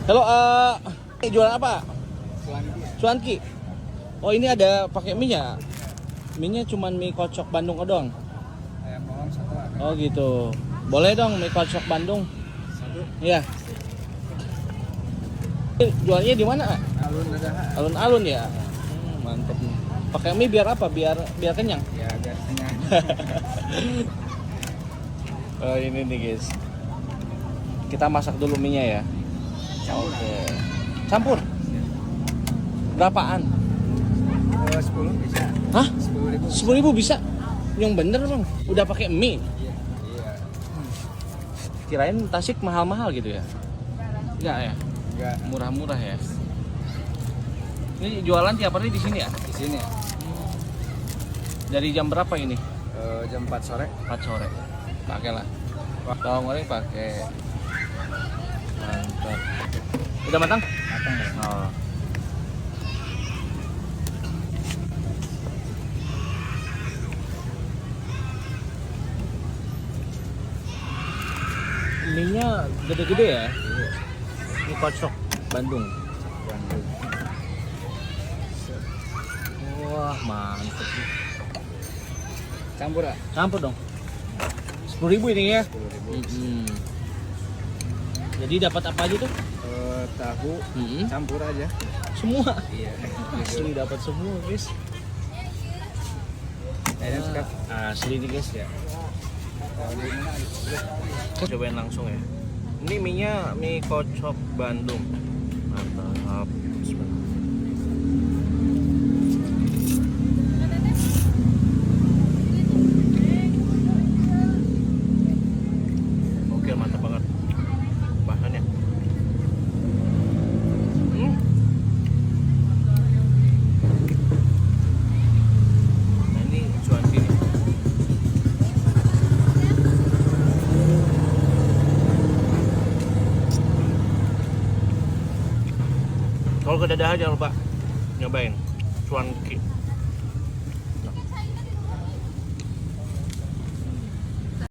Halo, jualan apa? Cuanki. Cuanki. Oh, ini ada pakai mie-nya. Mie-nya cuman mie kocok Bandung doang. Ayam bawang satu ada. Oh, gitu. Boleh dong mie kocok Bandung. Satu. Iya. Jualnya di mana? Alun ada. Alun-alun ya. Mantep nih. Pakai mie biar apa? Biar kenyang. Ya biar kenyang. Oh, ini nih guys. Kita masak dulu mie-nya ya. Oke. Campur. Berapaan? 10 bisa. Hah? 10.000. 10.000 bisa? Yang bener bang. Udah pakai mie. Iya. Iya. Kirain Tasik mahal-mahal gitu ya? Enggak ya? Enggak Murah-murah ya. Ini jualan tiap hari di sini ya? di sini. Dari jam berapa ini? Jam 4 sore. 4 sore. Pakailah. Bawang goreng pakai. Mantap. Udah matang? Matang ya. Oh. Mie-nya gede-gede ya? Iya. Mie kocok Bandung. Bandung. Wah, mantep nih. Campur ah? Campur dong. 10.000 ini ya? 10.000. Jadi dapat apa aja tuh? Tahu campur aja. Semua. Iya. Asli dapat semua, guys. Kayaknya suka. Asli nih, guys ya. Cobain langsung ya. Ini mie-nya mie kocok Bandung. Mantap. Bismillah. Oke, mantap banget. Bahannya. Nah, ini cuanki nih. Kalau ke Dadaha jangan lupa nyobain cuanki.